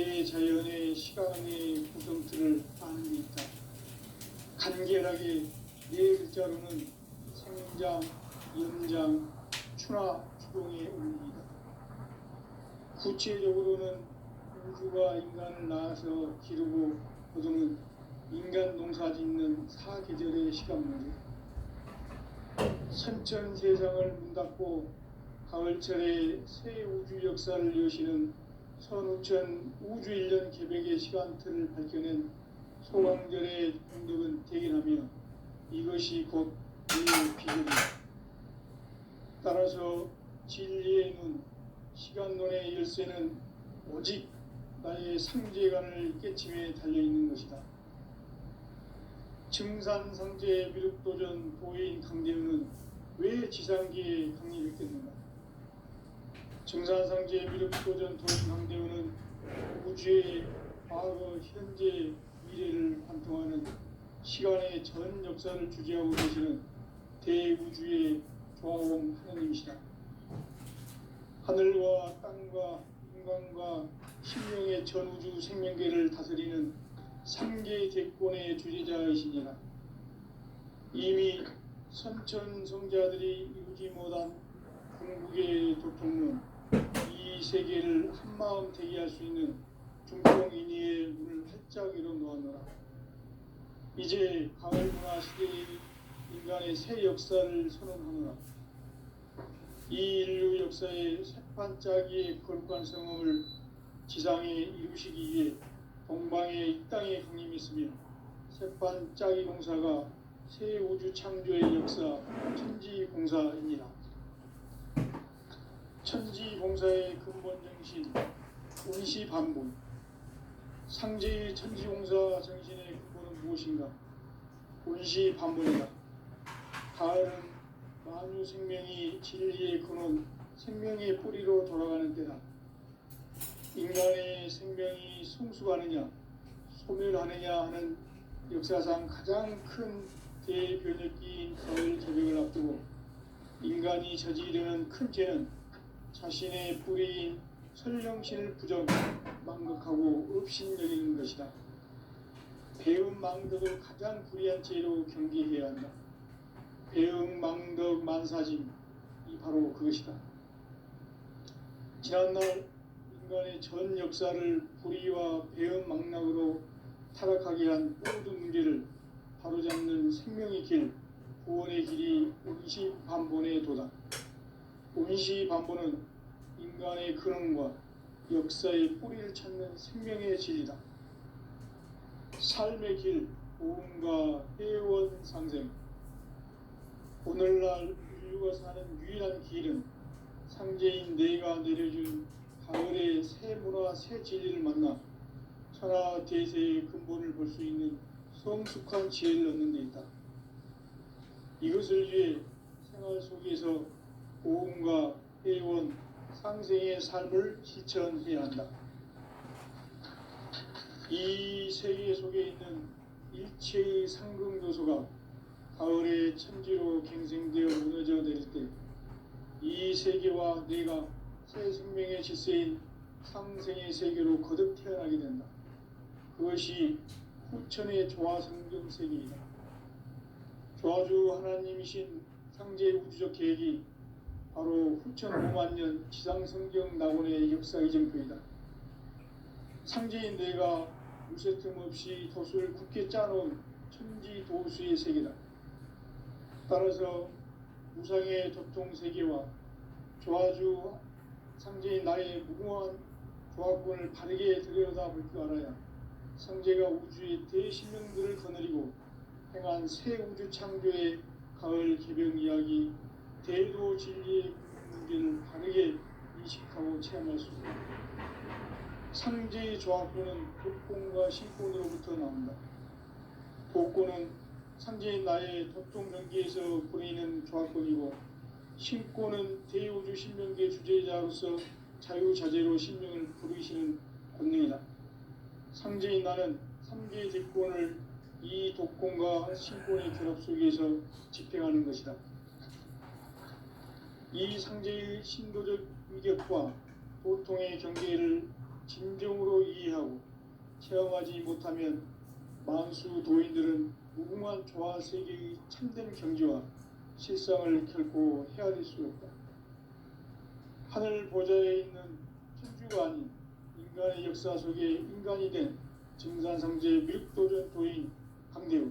대자연의 시간의 구성틀을 아는 게 있다. 간결하게 네 글자로는 생장, 연장, 추나 추동의 원리이다. 구체적으로는 우주가 인간을 낳아서 기르고 거두는 인간 농사짓는 사계절의 시간문제, 선천 세상을 문닫고 가을철에 새 우주 역사를 여시는 선우천 우주일년 개백의 시간틀을 밝혀낸 소강절의 공덕은 대견하며 이것이 곧 우리의 비전이다. 따라서 진리의 눈, 시간론의 열쇠는 오직 나의 상제관을 깨침에 달려있는 것이다. 증산상제 미륵도전 도인 강대우는 왜 지상기에 강림했겠는가? 증산상제 미륵도전 도인 강대우는 우주의 과거, 현재, 미래를 관통하는 시간의 전 역사를 주재하고 계시는 대우주의 조화원 하느님이시다. 하늘과 땅과 인간과 신명의 전우주 생명계를 다스리는 삼계 대권의 주재자이시니라. 이미 선천성자들이 이루지 못한 궁극의 도통론, 이 세계를 한마음 되게 할 수 있는 중통인의의 문을 활짝 열어 놓았노라. 이제 가을문화 시대의 인간의 새 역사를 선언하노라. 이 인류 역사의 새판짜기의 거룩한 성험을 지상에 이루시기 위해 동방의 이 땅에 강림했으며 새판짜기 공사가 새 우주 창조의 역사 천지공사입니다. 천지공사의 근본 정신 운시반본, 상제의 천지공사 정신의 근본은 무엇인가? 운시반본이다. 가을은 만유 생명이 진리의 근원, 생명의 뿌리로 돌아가는 때다. 인간의 생명이 성숙하느냐, 소멸하느냐 하는 역사상 가장 큰 대변혁기인 가을 개벽을 앞두고 인간이 저지르는 큰 죄는 자신의 뿌리인 설령신을 부정, 망극하고 업신여기는 것이다. 배음 망덕을 가장 불의한 죄로 경계해야 한다. 배음 망덕 만사짐, 이 바로 그것이다. 지난날 인간의 전 역사를 불의와 배음 망락으로 타락하게 한 모든 문제를 바로잡는 생명의 길, 구원의 길이 운시반본의 도다. 운시반본은 인간의 근원과 역사의 뿌리를 찾는 생명의 진리다. 삶의 길, 보험과 회원 상생. 오늘날 인류가 사는 유일한 길은 상제인 내가 내려준 가을의 새 문화, 새 진리를 만나 천하 대세의 근본을 볼 수 있는 성숙한 지혜를 얻는 데 있다. 이것을 위해 생활 속에서 보험과 회원, 상생의 삶을 실천해야 한다. 이 세계 속에 있는 일체의 상승요소가 가을의 천지로 갱생되어 무너져 내릴 때 이 세계와 내가 새 생명의 질서인 상생의 세계로 거듭 태어나게 된다. 그것이 후천의 조화성경 세계이다. 조화주 하나님이신 상제 우주적 계획이 바로 후천 5만년 지상성경 낙원의 역사 이정표이다. 상제인 내가 무쇠 틈 없이 돛을 굳게 짜놓은 천지도수의 세계다. 따라서 무상의 도통세계와 조화주 상제인 나의 무궁한 조화권을 바르게 들여다볼 줄 알아야 상제가 우주의 대신령들을 거느리고 행한 새 우주 창조의 가을 개벽 이야기, 대도 진리의 문제를 바르게 인식하고 체험할 수 있다. 상제의 조화권은 독권과 신권으로부터 나온다. 독권은 상제인 나의 도통전기에서 보내는 조화권이고, 신권은 대우주 신명계 주제자로서 자유자재로 신명을 부르시는 권능이다. 상제인 나는 3개의 대권을 이 독권과 신권의 결합 속에서 집행하는 것이다. 이 상제의 신도적 위격과 도통의 경계를 진정으로 이해하고 체험하지 못하면 만수 도인들은 무궁한 조화 세계의 참된 경지와 실상을 결코 헤아릴 수 없다. 하늘 보좌에 있는 천주가 아닌 인간의 역사 속에 인간이 된 증산상제 미륵도전 도인 강대우,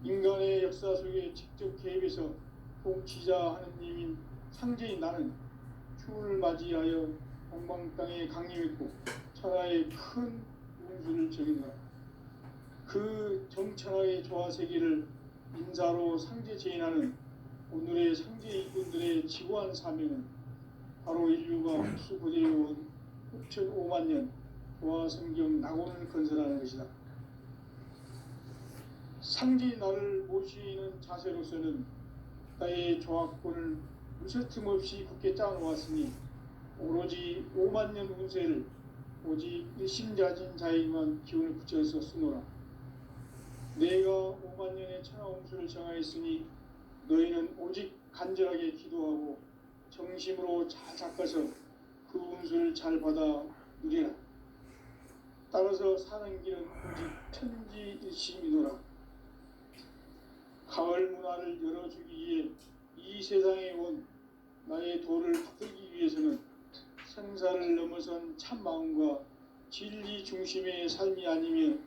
인간의 역사 속에 직접 개입해서 통치자 하느님인 상제인 나는 추운을 맞이하여 동방 땅에 강림했고 천하의 큰 운수를 적인다. 그 정천하의 조화세계를 인사로 상제 제인하는 오늘의 상제 일꾼들의 지고한 사명은 바로 인류가 흡수고대해온 6,500만 년 조화성경 낙원을 건설하는 것이다. 상제인 나를 모시는 자세로서는 나의 조화권을 무쇠틈 없이 굳게 짜놓았으니 오로지 5만 년 운세를 오직 일심자진 자에게만 기운을 붙여서 쓰노라. 내가 5만 년의 천하운수를 정하였으니 너희는 오직 간절하게 기도하고 정심으로 잘 닦아서 그 운수를 잘 받아 누리라. 따라서 사는 길은 오직 천지일심이노라. 가을 문화를 열어주기 위해 이 세상에 온 나의 도를 받들기 위해서는 생사를 넘어선 참마음과 진리 중심의 삶이 아니면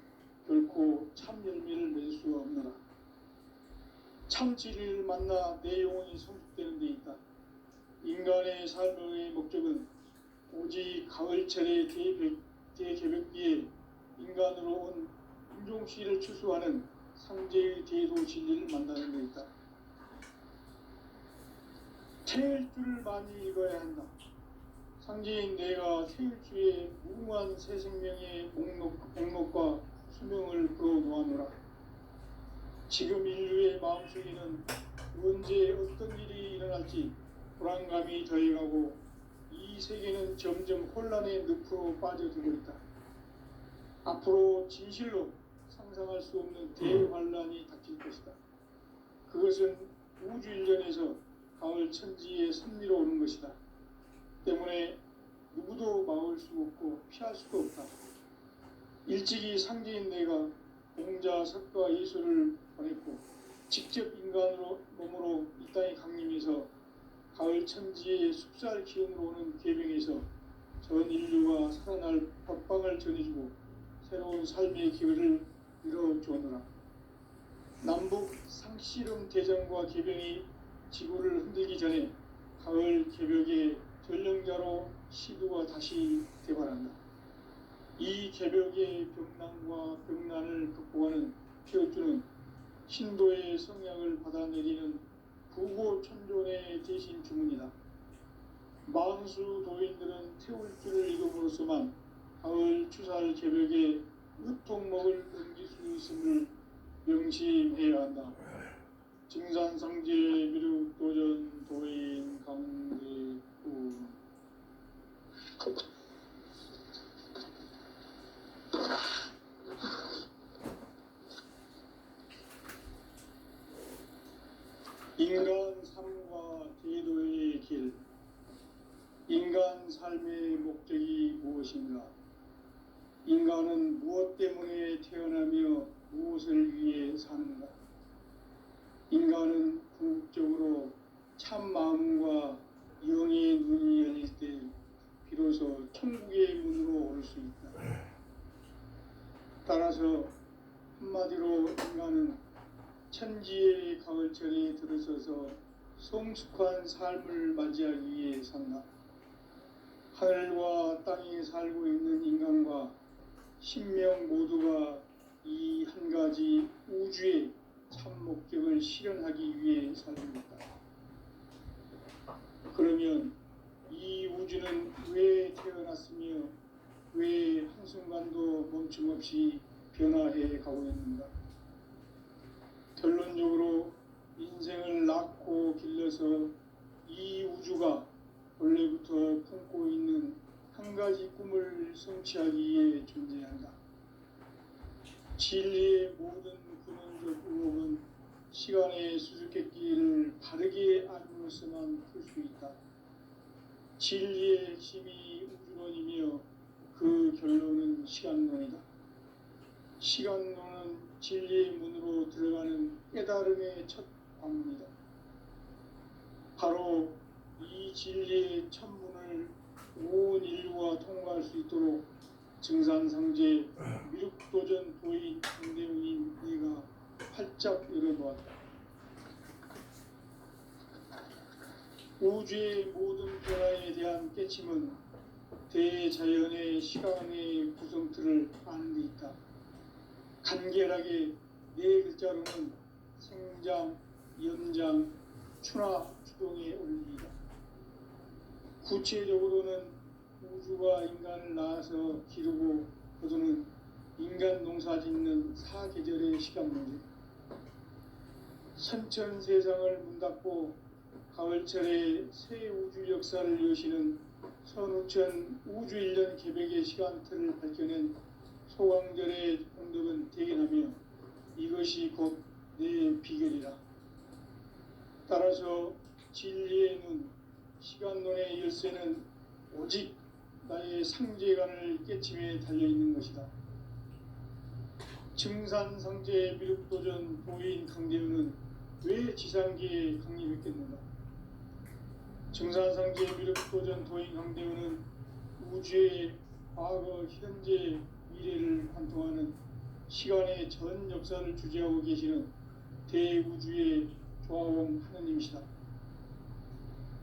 결코 참 열매를 맺을 수 없노라. 참 진리를 만나 내 영혼이 성숙되는 데 있다. 인간의 삶의 목적은 오직 가을철의 대개벽기에 인간으로 온 인종시를 추수하는 상제의 대도 진리를 만나는 데 있다. 태일주를 많이 읽어야 한다. 상제인 내가 태일주의 무궁한 새 생명의 목록과 수명을 풀어놓아노라. 지금 인류의 마음속에는 언제 어떤 일이 일어날지 불안감이 더해가고 이 세계는 점점 혼란의 늪으로 빠져들고 있다. 앞으로 진실로 상상할 수 없는 대환란이 닥칠 것이다. 그것은 우주 일련에서 가을 천지의 섭리로 오는 것이다. 때문에 누구도 막을 수 없고 피할 수도 없다. 일찍이 상제인 내가 공자, 석가, 예수를 보냈고 직접 인간으로 몸으로 이 땅에 강림해서 가을 천지의 숲살 기운으로 오는 계명에서 전 인류가 살아날 법방을 전해주고 새로운 삶의 기회를 이뤄주었노라. 남북 상씨름 대전과 개병이 지구를 흔들기 전에 가을 개벽의 전령자로 시두가 다시 대발한다. 이 개벽의 병난과 병난을 극복하는 태울주는 신도의 성약을 받아내리는 부고천존의 대신 주문이다. 만수 도인들은 태울주를 읽음으로써만 가을 추살 개벽에 으통목을 넘길 수 있음을 명심해야 한다. 증산상제 미륵도전 도인 강대우. 인간 삶과 제도의 길. 인간 삶의 목적이 무엇인가? 인간은 무엇 때문에 태어나며 무엇을 위해 사는가? 인간은 궁극적으로 참 마음과 영의 눈이 열릴 때 비로소 천국의 문으로 올 수 있다. 따라서 한마디로 인간은 천지의 가을철에 들어서서 성숙한 삶을 맞이하기 위해 산다. 하늘과 땅에 살고 있는 인간과 신명 모두가 이 한 가지 우주의 참 목적을 실현하기 위해 살고 있다. 그러면 이 우주는 왜 태어났으며 왜 한순간도 멈춤없이 변화해 가고 있는가? 결론적으로 인생을 낳고 길러서 이 우주가 원래부터 품고 있는 한 가지 꿈을 성취하기 위해 존재한다. 진리의 모든 근원적 의혹은 시간의 수수께끼를 바르게 알므로서만 풀 수 있다. 진리의 핵심이 우주론이며 그 결론은 시간론이다. 시간론은 진리의 문으로 들어가는 깨달음의 첫 방문이다. 바로 이 진리의 첫 문을 온 인류가 통과할 수 있도록 증산상제 미륵도전 도인 강대웅인 네가 활짝 열어놓았다. 우주의 모든 변화에 대한 깨침은 대자연의 시간의 구성틀을 아는 데 있다. 간결하게 네 글자로는 생장, 연장, 추나 추동의 원리이다. 구체적으로는 우주가 인간을 낳아서 기르고 거두는 인간 농사 짓는 사계절의 시간문제. 선천 세상을 문 닫고 가을철에 새 우주 역사를 여시는 선우천 우주 1년 개백의 시간틀을 밝혀낸 소강절의 공덕은 대견하며 이것이 곧 내 비결이라. 따라서 진리의 눈, 시간론의 열쇠는 오직 나의 상제관을 깨침에 달려있는 것이다. 증산상제 미륵도전 도인 강대우는 왜 지상계에 강림했겠는가? 증산상제 미륵도전 도인 강대우는 우주의 과거, 현재, 미래를 관통하는 시간의 전 역사를 주재하고 계시는 대우주의 조화원 하느님이시다.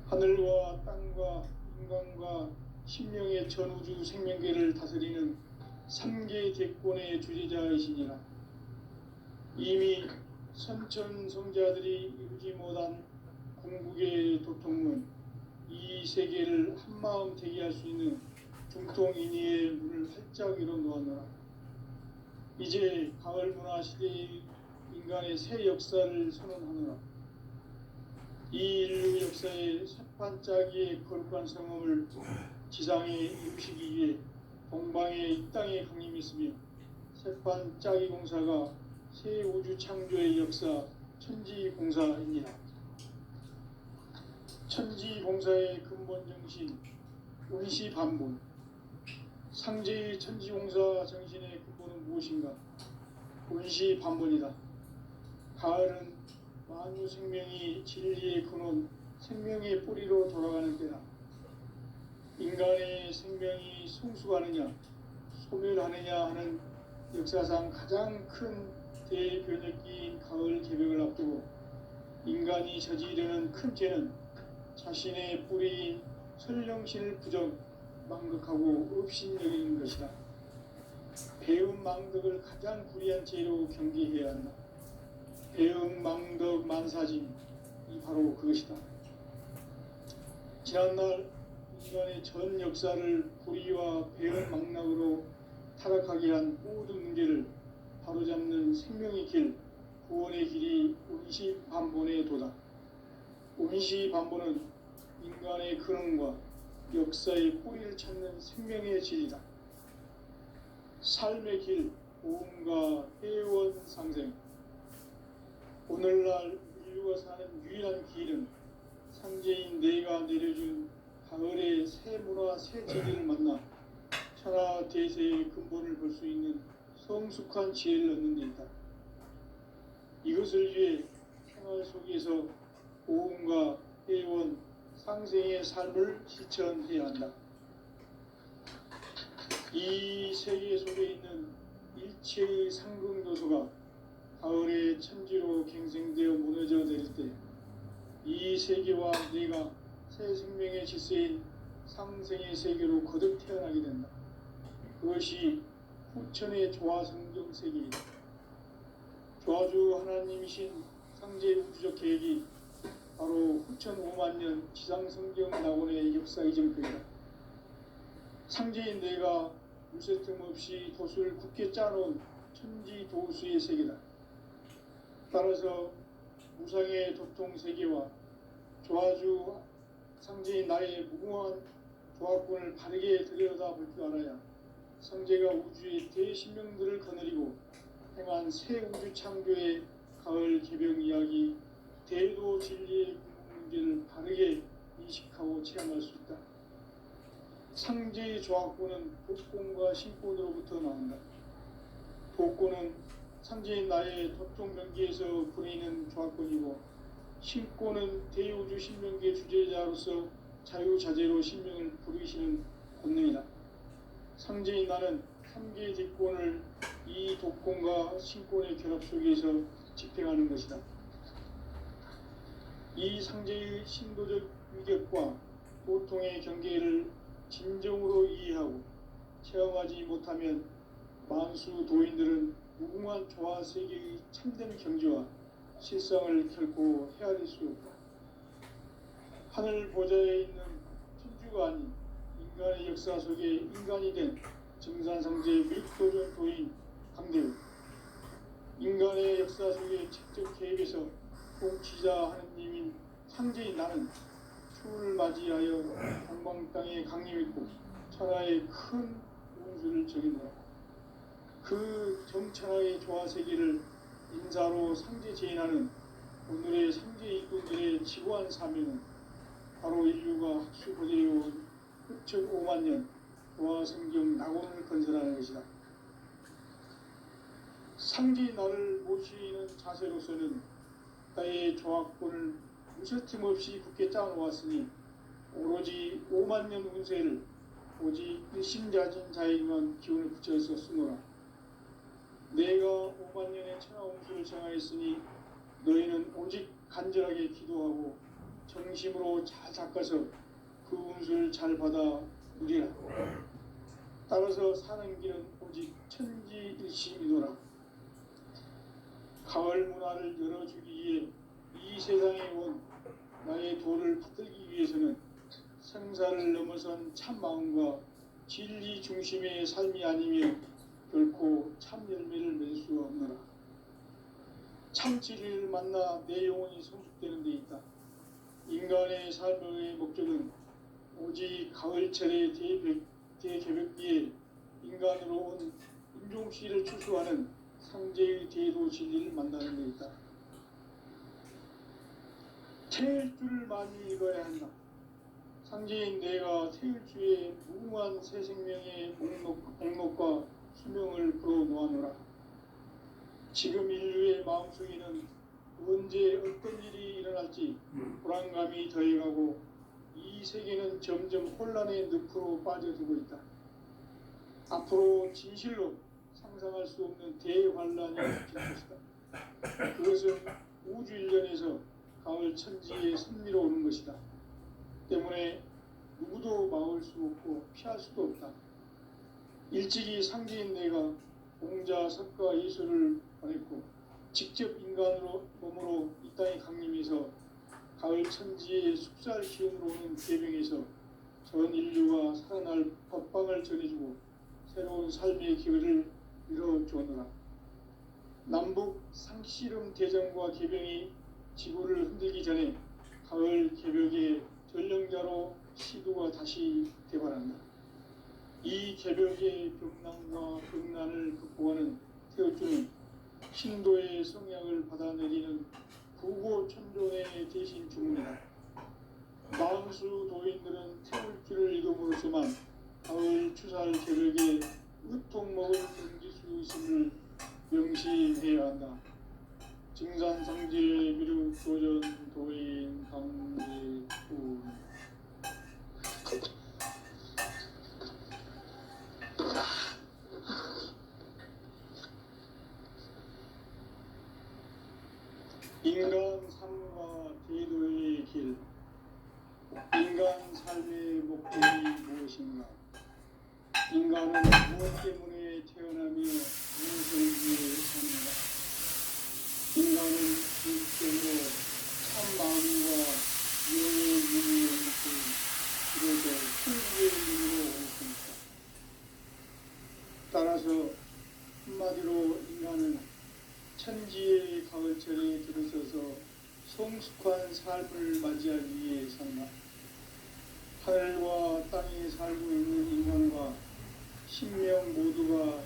하늘과 땅과 인간과 신명의 전우주 생명계를 다스리는 3개 대권의 주재자이시니라. 이미 선천성자들이 이루지 못한 궁극의 도통은 이 세계를 한마음 되게 할 수 있는 중통인의의 문을 활짝 열어놓았노라. 이제 가을 문화 시대의 인간의 새 역사를 선언하노라. 이 인류 역사의 새반짝이의 거룩한 성음을 지상에 이루시기 위해 동방의 이 땅에 강림했으며 새반짝이 공사가 새 우주 창조의 역사 천지공사입니다. 천지공사의 근본 정신 운시반본. 상제의 천지공사 정신의 근본은 무엇인가? 운시반본이다. 가을은 만유 생명이 진리의 근원, 생명의 뿌리로 돌아가는 때다. 인간의 생명이 성숙하느냐, 소멸하느냐 하는 역사상 가장 큰 대변혁기인 가을 개벽을 앞두고 인간이 저지르는 큰 죄는 자신의 뿌리인 설령신을 부정, 망극하고 업신여기는 것이다. 배움 망덕을 가장 불의한 죄로 경계해야 한다. 배움 망덕 만사짐이 바로 그것이다. 지난날 인간의 전 역사를 불의와 배움 망락으로 타락하게 한 모든 문제를 바로잡는 생명의 길, 구원의 길이 운시반본의 도다. 운시반본은 인간의 근원과 역사의 뿌리를 찾는 생명의 질이다. 삶의 길, 보험과 회원 상생. 오늘날 인류가 사는 유일한 길은 상제인 내가 내려준 가을의 새 문화 새 진리를 만나 천하 대세의 근본을 볼 수 있는 성숙한 지혜를 얻는 데 있다. 이것을 위해 생활 속에서 보험과 회원, 상생의 삶을 실천해야 한다. 이 세계 속에 있는 일체의 상근도소가 가을의 천지로 갱생되어 무너져 내릴 때 이 세계와 내가 새 생명의 질서인 상생의 세계로 거듭 태어나게 된다. 그것이 후천의 조화성경 세계이다. 조화주 하나님이신 상제 우주적 계획이 바로 후천 5만 년 지상성경 낙원의 역사 이전표이다. 상제인 내가 물새틈 없이 도수를 굳게 짜놓은 천지 도수의 세계다. 따라서 무상의 도통 세계와 조화주 상제인 나의 무궁한 조합권을 바르게 들여다볼 줄 알아야 상제가 우주의 대신명들을 거느리고 행한 새 우주 창조의 가을 개벽 이야기, 대도 진리의 궁극 문제를 바르게 인식하고 체험할 수 있다. 상제의 조합구는 복권과 신권으로부터 나온다. 복권은 상제인 나의 토종 명기에서 부리는 조합권이고, 신권은 대우주 신명기의 주제자로서 자유자재로 신명을 부르시는 권능이다. 상제인 나는 3개의 뒷권을 이 독권과 신권의 결합 속에서 집행하는 것이다. 이 상제의 신도적 위격과 고통의 경계를 진정으로 이해하고 체험하지 못하면 만수 도인들은 무궁한 조화 세계의 참된 경지와 실상을 결코 헤아릴 수 없다. 하늘 보좌에 있는 천주가 아닌 인간의 역사 속에 인간이 된 증산상제 및도전 도인 강대우, 인간의 역사 속에 직접 개입해서 통치자 하느님인 상제인 나는 추을 맞이하여 동방 땅에 강림했고 천하의 큰 운수를 정해놓아 그 정천하의 조화세계를 인사로 상제 제인하는 오늘의 상제 일꾼들의 지고한 사명은 바로 인류가 학수 고대해온 흑천 5만 년 조화성경 낙원을 건설하는 것이다. 상제인 나를 모시는 자세로서는 나의 조합권을 무설팀 없이 굳게 짜놓았으니 오로지 5만 년 운세를 오직 일심자진 자에게만 기운을 붙여서 쓰노라. 내가 5만 년의 천하 운수를 정하였으니 너희는 오직 간절하게 기도하고 정심으로 잘 닦아서 그 운수를 잘 받아 누리라. 따라서 사는 길은 오직 천지일심이노라. 가을 문화를 열어주기 위해 이 세상에 온 나의 도를 받들기 위해서는 생사를 넘어선 참 마음과 진리 중심의 삶이 아니며 결코 참 열매를 맺을 수 없노라. 참 진리를 만나 내 영혼이 성숙되는 데 있다. 인간의 삶의 목적은 오직 가을철의 대개벽기에 인간으로 온 인종씨를 추수하는 상제의 대도 진리를 만나는 데 있다. 태일주를 많이 읽어야 한다. 상제인 내가 태일주의 무궁한 새 생명의 목록과 수명을 풀어놓아노라. 지금 인류의 마음속에는 언제 어떤 일이 일어날지 불안감이 더해가고 이 세계는 점점 혼란의 늪으로 빠져들고 있다. 앞으로 진실로 상상할 수 없는 대환란이 닥칠 것이다. 그것은 우주 일련에서 가을 천지의 섭리로 오는 것이다. 때문에 누구도 막을 수 없고 피할 수도 없다. 일찍이 상제인 내가 공자, 석가, 예수를 보냈고 직접 인간으로 몸으로 이 땅에 강림해서 가을 천지의 숲살 기운으로 오는 계명에서 전 인류가 살아날 법방을 전해주고 새로운 삶의 기회를 이뤄주었노라. 남북 상씨름 대전과 계병이 지구를 흔들기 전에 가을 개벽의 전령자로 시도가 다시 개발한다. 이 개벽의 병난과 병난을 극복하는 태어주는 신도의 성향을 받아내리는 구고천존의 대신 주문이다. 마음수 도인들은 태울주를 읽음으로써만 가을 추살 개벽의 으통먹을 경질 수 있음을 명시해야 한다. 증산상제 미륵 도전 도인 강제구 인간 삶과 대도의 길. 인간 삶의 목적이 무엇인가? 인간은 무엇 때문에 태어나며 무엇을 위해 사는가? 인간은 진짜로 참 마음과 영의 눈이 없고 비로소 천국의 눈으로 오십니다. 따라서 한마디로 인간은 천지의 가을철에 들어서서 성숙한 삶을 맞이하기 위해 산다. 하늘과 땅에 살고 있는 인간과 신명 모두가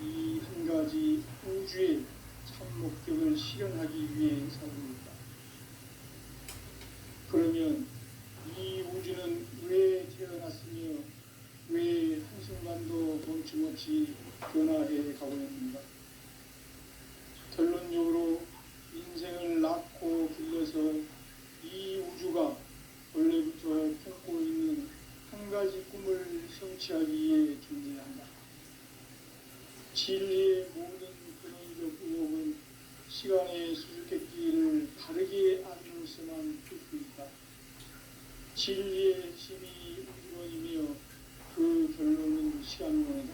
이 한 가지 우주의 참 목적을 실현하기 위해 살고 있다. 그러면 이 우주는 왜 태어났으며 왜 한순간도 멈춤없이 변화해 가고 있는가? 결론적으로 인생을 낳고 길러서 이 우주가 원래부터 품고 있는 한 가지 꿈을 성취하기 위해 존재한다. 진리의 모든 근원적 의혹은 시간의 수수께끼를 다르게 안으로서만 풀 수 있다. 진리의 힘이 우주론이며 그 결론은 시간론이다.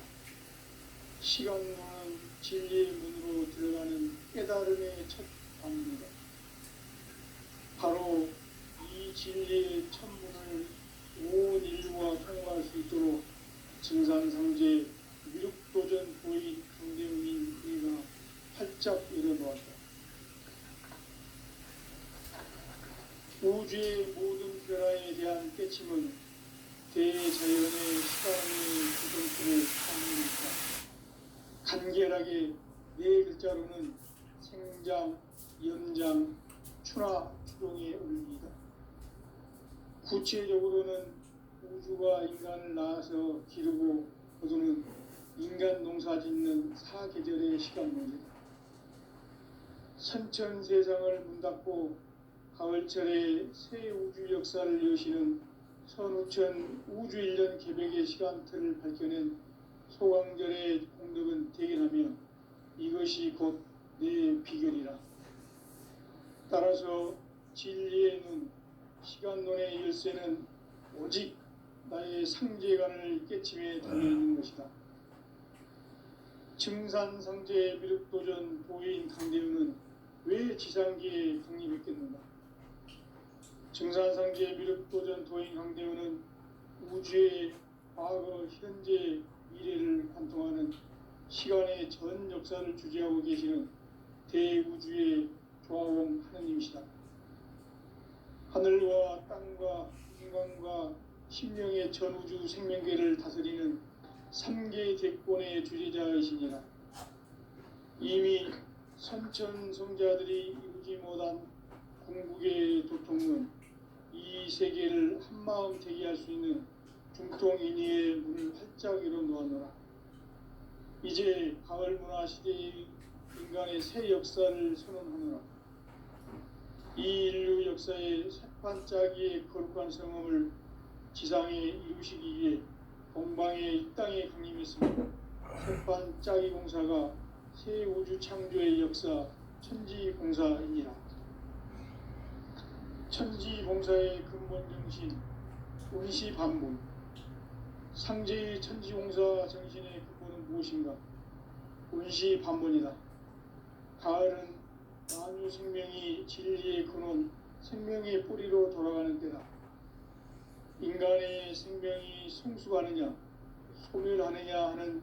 시간론은 진리의 문으로 들어가는 깨달음의 첫 방문이다. 바로 이 진리의 천문을 온 인류가 통과할 수 있도록 증산상제 미륵도전 보인 강대웅인 그가 활짝 열어놓았다. 우주의 모든 변화에 대한 깨침은 대자연의 시간의 구성틀을 찾는 것이다. 간결하게 네 글자로는 생장, 연장, 추나 추동의 원리이다. 구체적으로는 우주가 인간을 낳아서 기르고 거두는 인간 농사 짓는 사계절의 시간론이다. 선천 세상을 문닫고 가을철에 새 우주 역사를 여시는 선우천 우주일년 개백의 시간틀을 밝혀낸 소강절의 공덕은 대견하며 이것이 곧 내 비결이라. 따라서 진리의 눈, 시간론의 열쇠는 오직 나의 상제관을 깨침에 달려있는 것이다. 증산상제 미륵도전 도인 강대우는 왜 지상계에 강림했겠는가? 증산상제 미륵도전 도인 강대우는 우주의 과거, 현재, 미래를 관통하는 시간의 전 역사를 주재하고 계시는 대우주의 조화원 하느님이시다. 하늘과 땅과 인간과 신명의 전우주 생명계를 다스리는 3개 대권의 주재자이시니라. 이미 선천성자들이 이루지 못한 궁극의 도통은 이 세계를 한마음 대기할 수 있는 중통인의의 문을 활짝 열어놓았노라. 이제 가을문화 시대의 인간의 새 역사를 선언하노라. 이 인류 역사의 새반짝이의 거룩한 성험을 지상에 이루시기 위해 동방의 이 땅에 강림했으며 새반짝이 공사가 새 우주 창조의 역사 천지봉사이니라. 천지봉사의 근본 정신 운시반문. 상제의 천지봉사 정신의 근본은 무엇인가? 운시반문이다. 가을은 만유 생명이 진리의 근원, 생명의 뿌리로 돌아가는 때다. 인간의 생명이 성숙하느냐, 소멸하느냐 하는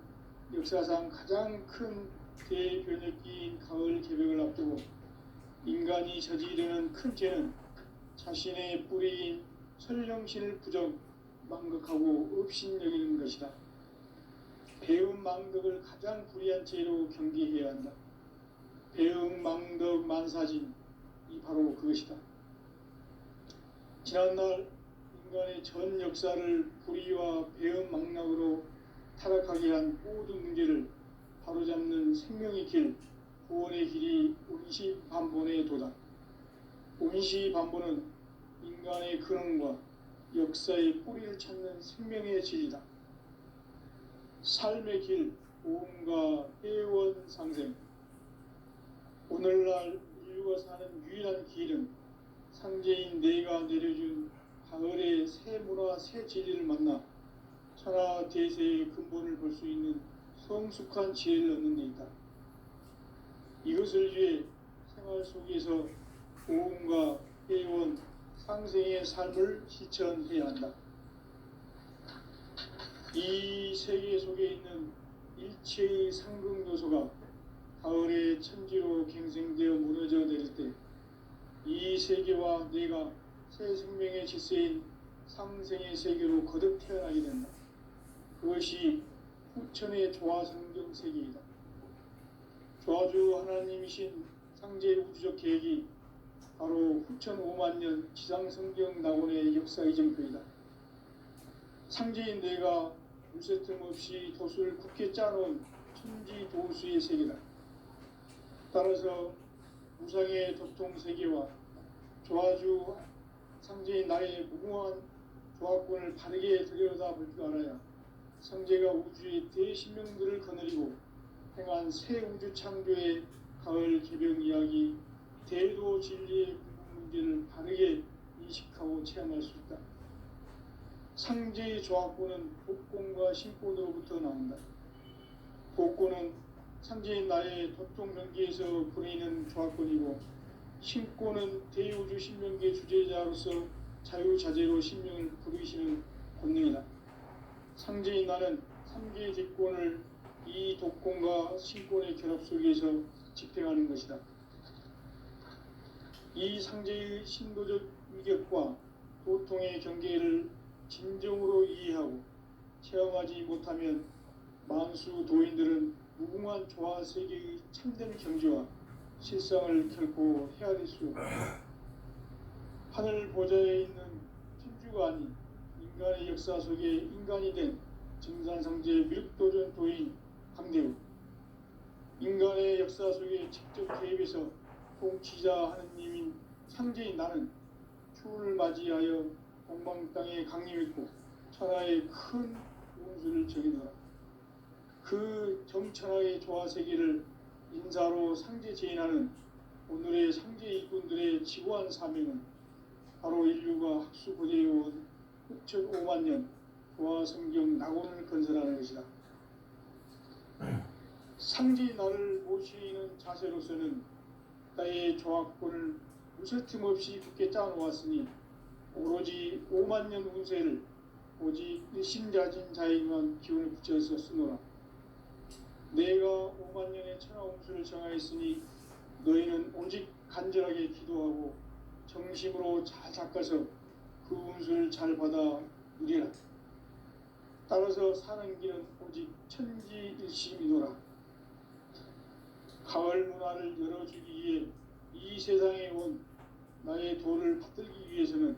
역사상 가장 큰 대변혁기인 가을 개벽을 앞두고 인간이 저지르는 큰 죄는 자신의 뿌리인 설령신을 부정, 망극하고 업신여기는 것이다. 배움 망덕을 가장 불의한 죄로 경계해야 한다. 배움 망덕 만사진, 이 바로 그것이다. 지난날 인간의 전 역사를 불의와 배움 망락으로 타락하게 한 모든 문제를 바로잡는 생명의 길, 구원의 길이 운시반본의 도다. 운시반본은 인간의 근원과 역사의 뿌리를 찾는 생명의 진리다. 삶의 길, 보험과 회원상생. 오늘날 인류가 사는 유일한 길은 상제인 내가 내려준 가을의 새 문화, 새 진리를 만나 천하 대세의 근본을 볼 수 있는 성숙한 지혜를 얻는 데 있다. 이것을 위해 생활 속에서 보험과 회원, 상생의 삶을 실천해야 한다. 이 세계 속에 있는 일체의 상극 요소가 가을의 천지로 갱생되어 무너져 내릴 때 이 세계와 내가 새 생명의 질서인 상생의 세계로 거듭 태어나게 된다. 그것이 후천의 조화성경 세계이다. 조화주 하나님이신 상제 우주적 계획이 바로 후천 5만 년 지상성경 낙원의 역사 이정표이다. 상제인 내가 무쇠틈 없이 돛을 굳게 짜놓은 천지도수의 세계다. 따라서 무상의 도통 세계와 조화주 상제인 나의 무궁한 조합권을 바르게 들여다볼 줄 알아야 상제가 우주의 대신명들을 거느리고 행한 새 우주 창조의 가을 개병 이야기, 대도 진리의 궁극 문제를 바르게 인식하고 체험할 수 있다. 상제의 조합권은 복권과 신권으로부터 나온다. 복권은 상제인 나의 도통 경기에서 부리는 조합권이고, 신권은 대우주 신명계 주제자로서 자유자재로 신명을 부르시는 권능이다. 상제인 나는 3개의 대권을 이 독권과 신권의 결합 속에서 집행하는 것이다. 이 상제의 신도적 위격과 도통의 경계를 진정으로 이해하고 체험하지 못하면 만수 도인들은 무궁한 조화 세계의 참된 경지와 실상을 결코 헤아릴 수 없다. 하늘 보좌에 있는 천주가 아닌 인간의 역사 속에 인간이 된 증산상제 밀도전 도인 강대우, 인간의 역사 속에 직접 개입해서 통치자 하느님인 상제인 나는 추운을 맞이하여 동방 땅에 강림했고 천하의 큰 운수를 정해놓아 그 정천하의 조화 세계를 인사로 상제 제인하는 오늘의 상제 일꾼들의 지고한 사명은 바로 인류가 학수고대해온 6,500만 년 조화 성경 낙원을 건설하는 것이다. 상제 나를 모시는 자세로서는 나의 조합권을 무쇠틈 없이 굳게 짜놓았으니 오로지 5만 년 운세를 오직 일심자진 자에게만 기운을 붙여서 쓰노라. 내가 5만 년의 천하 운수를 정하였으니 너희는 오직 간절하게 기도하고 정심으로 잘 닦아서 그 운수를 잘 받아 누리라. 따라서 사는 길은 오직 천지일심이노라. 가을 문화를 열어주기 위해 이 세상에 온 나의 도를 받들기 위해서는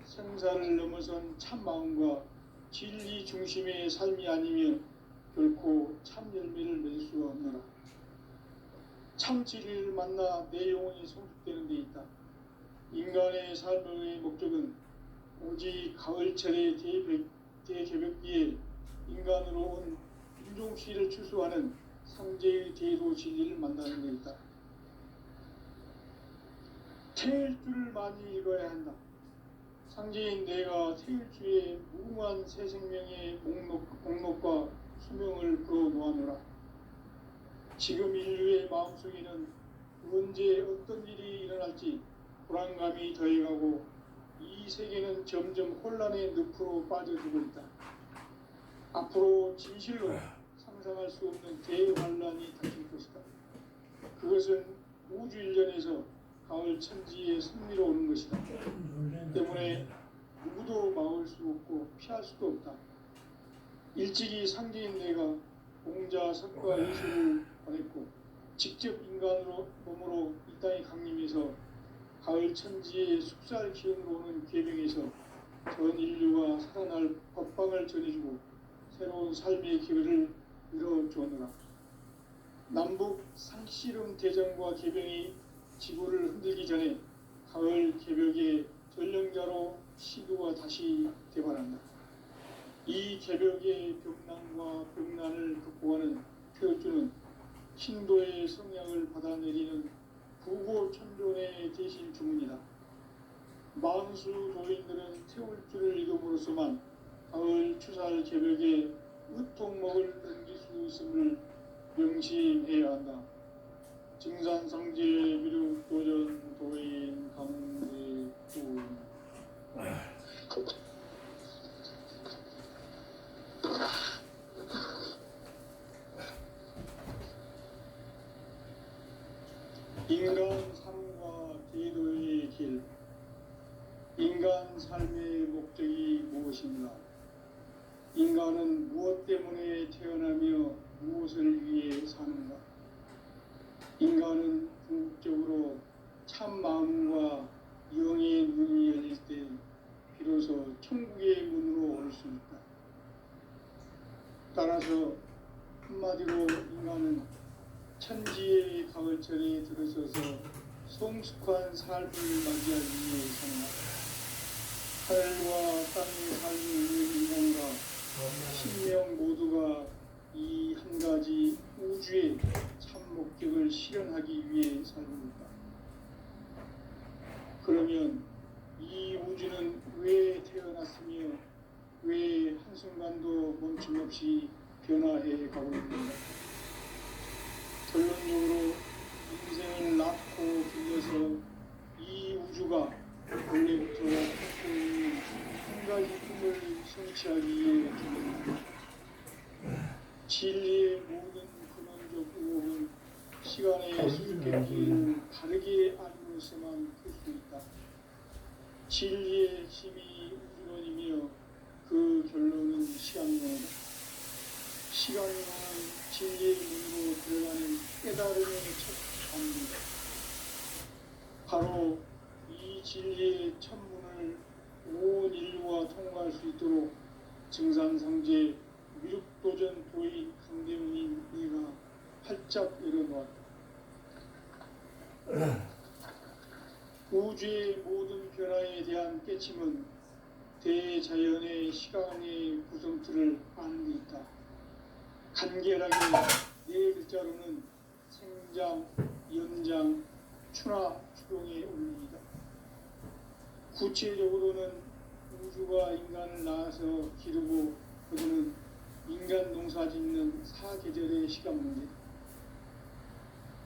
생사를 넘어선 참 마음과 진리 중심의 삶이 아니면 결코 참 열매를 맺을 수가 없노라. 참 진리를 만나 내 영혼이 성숙되는 데 있다. 인간의 삶의 목적은 오직 가을철의 대개벽기에 인간으로 온 인종시를 추수하는 상제의 대도 진리를 만나는 데 있다. 태일주를 많이 읽어야 한다. 상제인 내가 태일주의 무궁한 새 생명의 목록과 수명을 풀어놓아노라. 지금 인류의 마음속에는 언제 어떤 일이 일어날지 불안감이 더해가고 이 세계는 점점 혼란의 늪으로 빠져들고 있다. 앞으로 진실로 상상할 수 없는 대환란이 닥칠 것이다. 그것은 우주 일련에서 가을 천지에 승리로오는 것이다. 때문에 누구도 막을 수 없고 피할 수도 없다. 일찍이 상제인 내가 공자 석과 예수를 보냈고 직접 인간으로 몸으로 이 땅에 강림해서 가을 천지의 숙살 기운으로 오는 계명에서 전 인류가 살아날 법방을 전해주고 새로운 삶의 기회를 이뤄주었노라. 남북 상씨름 대전과 개병이 지구를 흔들기 전에 가을 개벽의 전령자로 시도가 다시 대발한다. 이 개벽의 벽난과 벽난을 극복하는 태울주는 신도의 성향을 받아내리는 부고천존의 대신 주문이다. 만수 도인들은 태울주를 이름으로서만 가을 추살 개벽에 으통목을 넘길 수 있음을 명심해야 한다. 증산상제 미륵도전 도인 강대구 인간 삶과 제도의 길. 인간 삶의 목적이 무엇인가? 인간은 무엇 때문에 태어나며 무엇을 위해 사는가? 인간은 궁극적으로 참 마음과 영의 눈이 열릴 때 비로소 천국의 문으로 올 수 있다. 인간은 천지의 가을철에 들어서서 성숙한 삶을 맞이하기 위해 산다. 하늘과 땅에 살고 있는 인간과 신명 모두가 이 한 가지 우주의 참 목적을 실현하기 위해 살고있다. 그러면 이 우주는 왜 태어났으며 왜 한순간도 멈춤없이 변화해 가고 있는가? 결론적으로 인생을 낳고 길러서 이 우주가 원래부터 갖고 있는 한 가지 꿈을 성취하기 위해 기도합니다. 진리의 모든 근원적 의혹은 시간의 수수께끼를 바르게 알고서만 풀 수 있다. 진리의 핵심이 우주론이며 그 결론은 시간론이다. 시간론은 진리의 문으로 들어가는 깨달음의 첫 단계다. 바로 이 진리의 첫 문을 온 인류가 통과할 수 있도록 증산상제 미륵도전 도인 강대문인 네가 활짝 열어놓았다. 우주의 모든 변화에 대한 깨침은 대자연의 시간의 구성틀을 아는 데 있다. 간결하게 네 글자로는 생장, 연장, 추나 추동의 원리이다. 구체적으로는 우주가 인간을 낳아서 기르고 거두는 인간 농사 짓는 사계절의 시간문제다.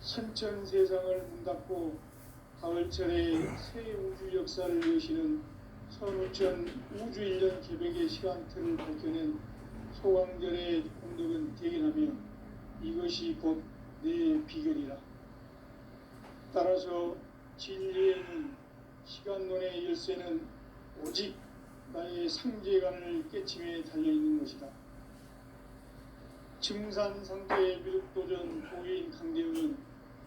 선천 세상을 문 닫고 가을철에 새 우주 역사를 여시는 선우천 우주 1년 계획의 시간틀을 밝혀낸 소강절의 공덕은 대견하며 이것이 곧 내 비결이라. 따라서 진리에는 시간론의 열쇠는 오직 나의 상제관을 깨침에 달려있는 것이다. 증산상제의 미륵도전 도인 강대우는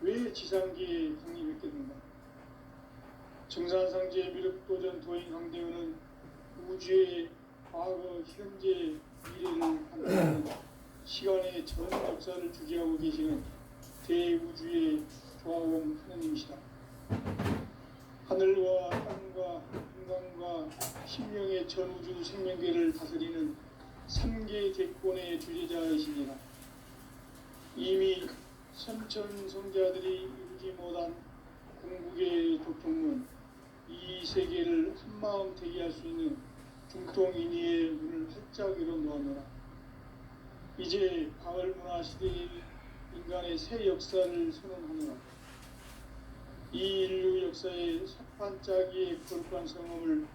왜 지상계에 강림했겠는가? 증산상제의 미륵도전 도인 강대우는 우주의 과거, 현재, 미래를 판단하는 시간의 전 역사를 주재하고 계시는 대우주의 조화공 하느님이시다. 하늘과 땅과 인간과 신명의 전우주 생명계를 다스리는 3개 대권의 주제자이시니라. 이미 선천 성자들이 이루지 못한 궁극의 도통문 이 세계를 한마음 대기할 수 있는 중통인의의 문을 활짝 열어놓아노라. 이제 가을 문화 시대의 인간의 새 역사를 선언하노라. 이 인류 역사의 첫 반짝이의 거룩한 성험을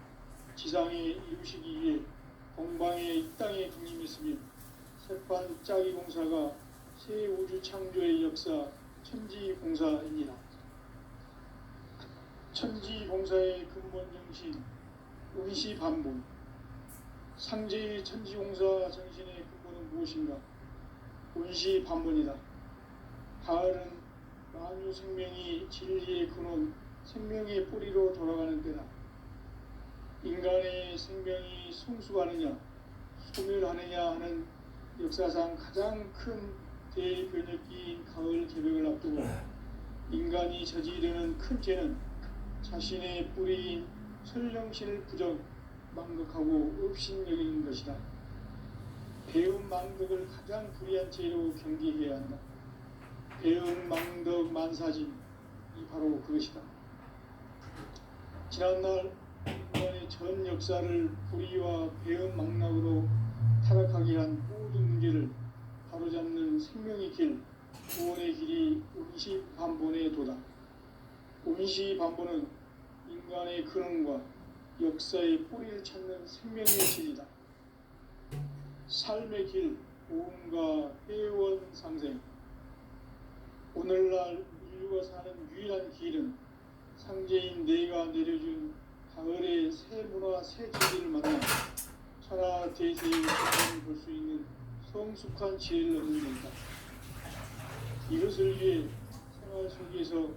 지상에 이루시기 위해 공방에 이 땅에 강림했으며 새반짝이 공사가 새 우주 창조의 역사 천지공사입니다. 천지공사의 근본 정신 운시반복. 상제의 천지공사 정신의 근본은 무엇인가? 운시반복이다. 가을은 만유 생명이 진리의 근원, 생명의 뿌리로 돌아가는 때다. 인간의 생명이 성숙하느냐, 소멸하느냐 하는 역사상 가장 큰 대변혁기인 가을 개벽을 앞두고 인간이 저지르는 큰 죄는 자신의 뿌리인 설령신을 부정, 망덕하고 업신여기는 것이다. 배운 망덕을 가장 불의한 죄로 경계해야 한다. 배은 망덕 만사진, 이 바로 그것이다. 지난날 인간의 전 역사를 불의와 배은 망락으로 타락하게 한 모든 문제를 바로잡는 생명의 길, 구원의 길이 운시반본의 도다. 운시반본은 인간의 근원과 역사의 뿌리를 찾는 생명의 길이다. 삶의 길, 고음과 회원 상생. 오늘날 인류가 사는 유일한 길은 상제인 내가 내려준 가을의 새 문화 새 진리를 만나 천하 대세의 기쁨을 볼 수 있는 성숙한 지혜를 얻는 것이다. 이것을 위해 생활 속에서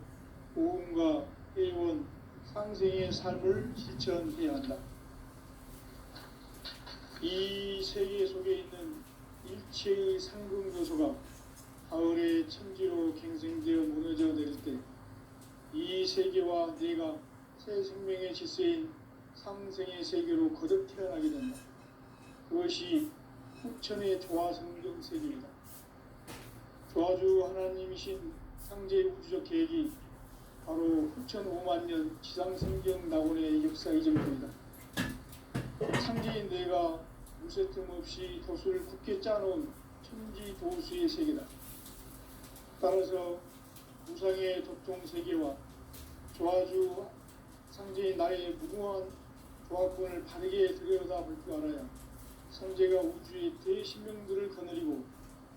고음과 회원 상생의 삶을 실천해야 한다. 이 세계 속에 있는 일체의 상급 요소가 갱생되어 무너져 내릴 때 이 세계와 내가 새 생명의 질서인 상생의 세계로 거듭 태어나게 된다. 그것이 후천의 조화성경 세계이다. 조화주 하나님이신 상제의 우주적 계획이 바로 후천 5만 년 지상성경 낙원의 역사 이전입니다. 상제인 내가 무쇠 틈 없이 도수를 굳게 짜놓은 천지 도수의 세계다. 따라서 무상의 도통 세계와 조화주 상제인 나의 무궁한 조화권을 바르게 들여다볼 줄 알아야 상제가 우주의 대신명들을 거느리고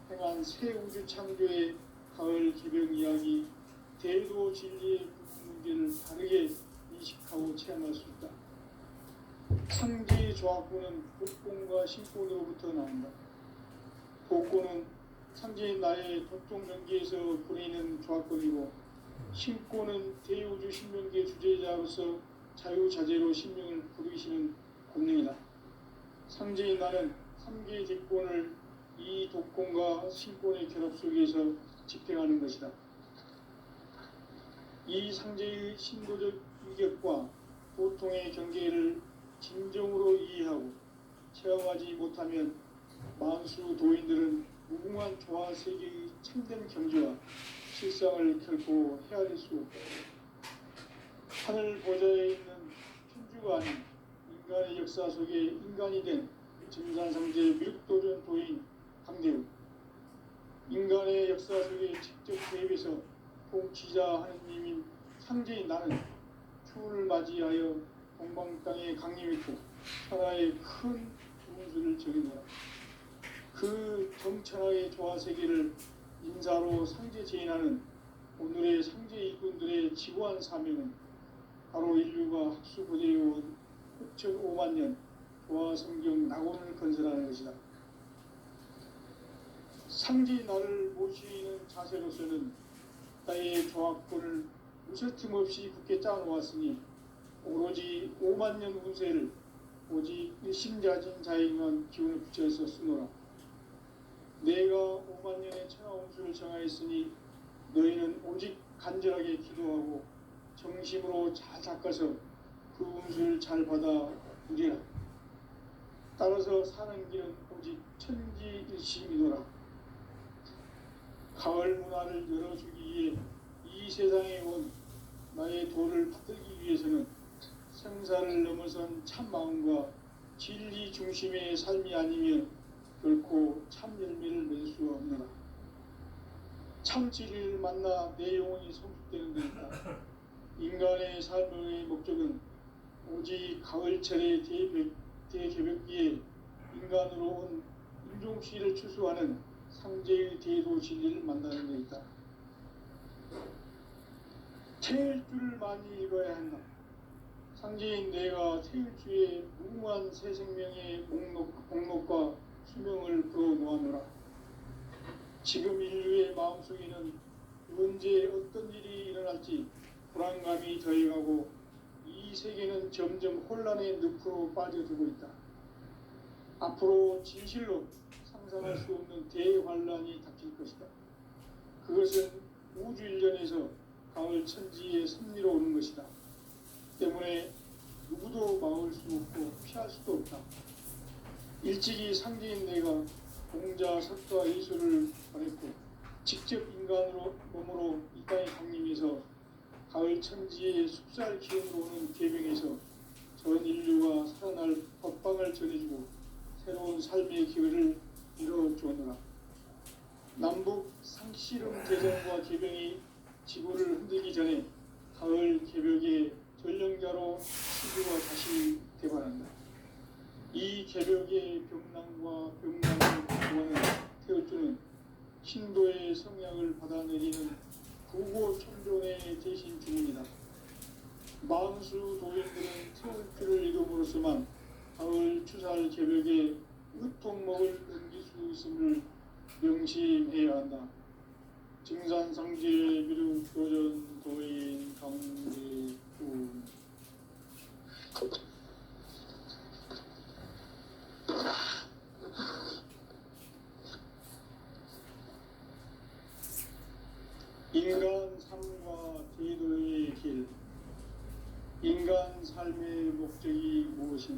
행한 새 우주 창조의 가을 개벽 이야기, 대도 진리의 문제를 바르게 인식하고 체험할 수 있다. 상제의 조화권은 복권과 신권으로부터 나온다. 복권은 상제인 나의 도통 경계에서 보내는 조화권이고, 신권은 대우주 신명계 주제자로서 자유자재로 신명을 부르시는 권능이다. 상제인 나는 3개의 대권을 이 독권과 신권의 결합 속에서 집행하는 것이다. 이 상제의 신도적 위격과 보통의 경계를 진정으로 이해하고 체험하지 못하면 만수 도인들은 무궁한 조화 세계의 참된 경지와 실상을 결코 헤아릴 수 없다. 하늘 보좌에 있는 천주가 아닌 인간의 역사 속에 인간이 된 증산상제 미륵도전 도인 강대우, 인간의 역사 속에 직접 개입해서 통치자 하느님인 상제인 나는 추운을 맞이하여 동방 땅에 강림했고 천하의 큰 운수를 적이노라. 그 정천하의 조화세계를 인사로 상제 제인하는 오늘의 상제 일꾼들의 지구한 사명은 바로 인류가 학수고대해온 후천 5만 년 조화성경 낙원을 건설하는 것이다. 상제인 나를 모시는 자세로서는 나의 조화권을 무쇠틈 없이 굳게 짜놓았으니 오로지 5만 년 운세를 오직 일심자진 자에게만 기운을 붙여서 쓰노라. 내가 5만 년의 천하 운수를 정하였으니 너희는 오직 간절하게 기도하고 정심으로 잘 닦아서 그 운수를 잘 받아 누리라. 따라서 사는 길은 오직 천지일심이노라. 가을 문화를 열어주기 위해 이 세상에 온 나의 도를 받들기 위해서는 생사를 넘어선 참 마음과 진리 중심의 삶이 아니면 결코 참 열매를 맺을 수 없노라. 참 진리를 만나 내 영혼이 성숙되는 데이다. 인간의 삶의 목적은 오직 가을철의 대개벽기에 인간으로 온 인종시를 추수하는 상제의 대도 진리를 만나는 데 있다. 태일주를 많이 읽어야 한다. 상제인 내가 태일주의 무궁한 새 생명의 목록과 수명을 풀어놓아노라. 지금 인류의 마음속에는 언제 어떤 일이 일어날지 불안감이 더해가고 이 세계는 점점 혼란의 늪으로 빠져들고 있다. 앞으로 진실로 상상할 수 없는 대환란이 닥칠 것이다. 그것은 우주 일련에서 가을 천지의 섭리로 오는 것이다. 때문에 누구도 막을 수 없고 피할 수도 없다. 일찍이 상제인 내가 공자, 석가, 예수를 보냈고 직접 인간으로 몸으로 이 땅에 강림해서 가을 천지의 숲살 기운으로 오는 계명에서 전 인류가 살아날 법방을 전해주고 새로운 삶의 기회를 이뤄주었노라. 남북 상씨름 대전과 개병이 지구를 흔들기 전에 가을 개벽의 전령자로 시주가 다시 대관한다. 이 개벽의 병난과 병난을 구하는 태어주는 신도의 성약을 받아내리는 구고천존의 대신 주문이다. 만수 도인들은 태울주를 이름으로서만 가을 추살 개벽의 으통목을 넘길 수 있음을 명심해야 한다. 증산상제 미륵도전 도인 강대우. 인간 삶과 제도의 길. 인간 삶의 목적이 무엇인가?